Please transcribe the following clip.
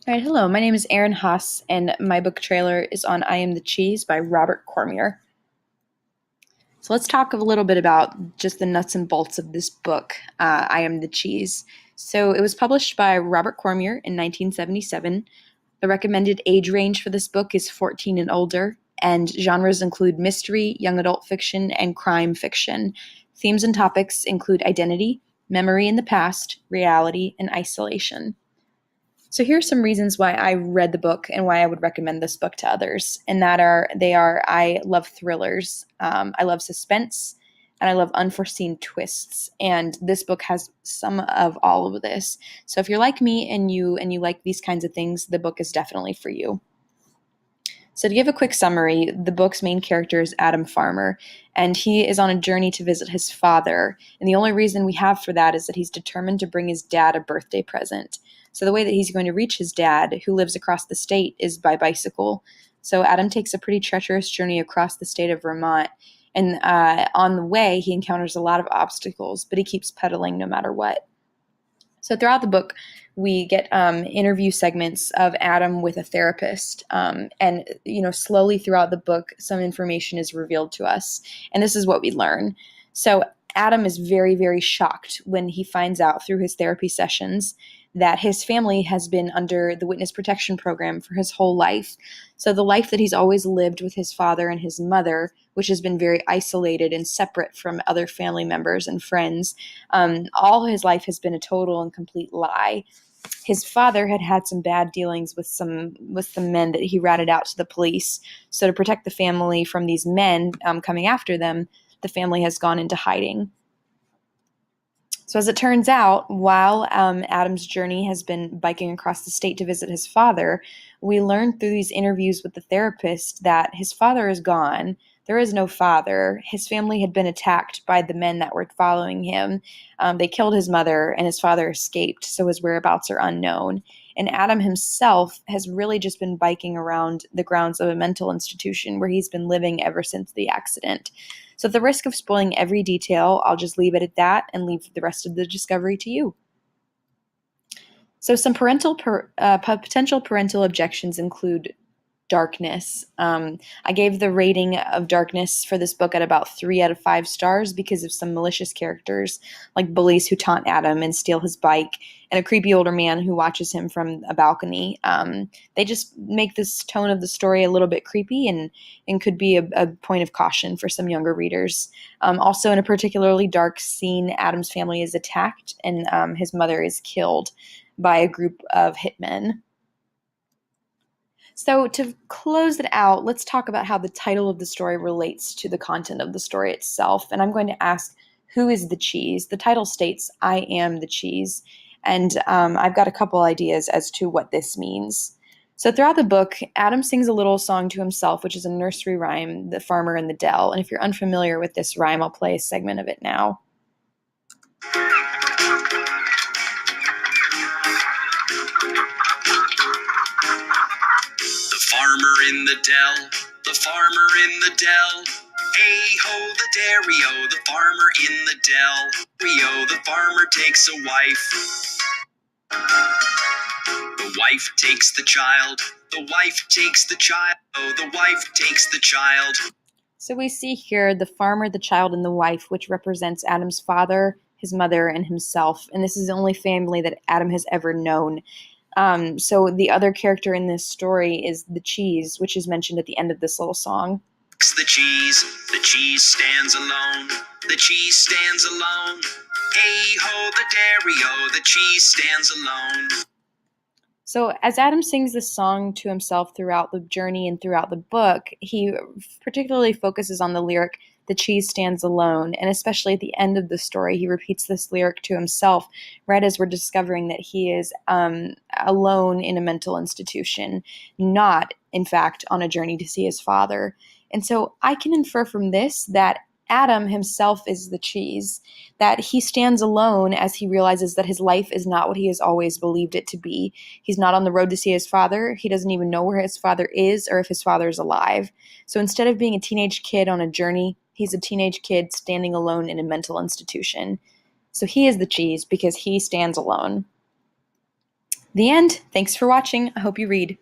All right, hello. My name is Erin Haas, and my book trailer is on I Am the Cheese by Robert Cormier. So let's talk a little bit about just the nuts and bolts of this book, I Am the Cheese. So it was published by Robert Cormier in 1977. The recommended age range for this book is 14 and older, and genres include mystery, young adult fiction, and crime fiction. Themes and topics include identity, memory in the past, reality, and isolation. So here are some reasons why I read the book and why I would recommend this book to others. And I love thrillers, I love suspense, and I love unforeseen twists. And this book has some of all of this. So if you're like me and you like these kinds of things, the book is definitely for you. So, to give a quick summary, the book's main character is Adam Farmer, and he is on a journey to visit his father. And the only reason we have for that is that he's determined to bring his dad a birthday present. So, the way that he's going to reach his dad, who lives across the state, is by bicycle. So, Adam takes a pretty treacherous journey across the state of Vermont. And on the way, he encounters a lot of obstacles, but he keeps pedaling no matter what. So throughout the book, we get interview segments of Adam with a therapist, and slowly throughout the book, some information is revealed to us, and this is what we learn. So Adam is very, very shocked when he finds out through his therapy sessions that his family has been under the witness protection program for his whole life. So the life that he's always lived with his father and his mother, which has been very isolated and separate from other family members and friends, all his life has been a total and complete lie. His father had had some bad dealings with some men that he ratted out to the police. So to protect the family from these men coming after them, the family has gone into hiding. So as it turns out, while Adam's journey has been biking across the state to visit his father, we learn through these interviews with the therapist that his father is gone. There is no father. His family had been attacked by the men that were following him. They killed his mother, and his father escaped, so his whereabouts are unknown. And Adam himself has really just been biking around the grounds of a mental institution where he's been living ever since the accident. So, at the risk of spoiling every detail, I'll just leave it at that and leave the rest of the discovery to you. So, some potential parental objections include darkness. I gave the rating of darkness for this book at about 3 out of 5 stars because of some malicious characters, like bullies who taunt Adam and steal his bike, and a creepy older man who watches him from a balcony. They just make this tone of the story a little bit creepy and could be a point of caution for some younger readers. Also, in a particularly dark scene, Adam's family is attacked and his mother is killed by a group of hitmen. So, to close it out, let's talk about how the title of the story relates to the content of the story itself. And I'm going to ask, who is the cheese? The title states, I am the cheese. And I've got a couple ideas as to what this means. So, throughout the book, Adam sings a little song to himself, which is a nursery rhyme, The Farmer in the Dell. And if you're unfamiliar with this rhyme, I'll play a segment of it now. Farmer in the dell, the farmer in the dell. Hey ho, the dairy-o, the farmer in the dell. Rio, the farmer takes a wife. The wife takes the child. The wife takes the child. Oh, the wife takes the child. So we see here the farmer, the child, and the wife, which represents Adam's father, his mother, and himself. And this is the only family that Adam has ever known. So the other character in this story is the cheese, which is mentioned at the end of this little song. The cheese stands alone. The cheese stands alone. Hey ho, the dairy-o, the cheese stands alone. So as Adam sings this song to himself throughout the journey and throughout the book, he particularly focuses on the lyric, the cheese stands alone. And especially at the end of the story, he repeats this lyric to himself right as we're discovering that he is alone in a mental institution, not, in fact, on a journey to see his father. And so I can infer from this that Adam himself is the cheese, that he stands alone as he realizes that his life is not what he has always believed it to be. He's not on the road to see his father. He doesn't even know where his father is or if his father is alive. So instead of being a teenage kid on a journey, he's a teenage kid standing alone in a mental institution. So he is the cheese because he stands alone. The end. Thanks for watching. I hope you read.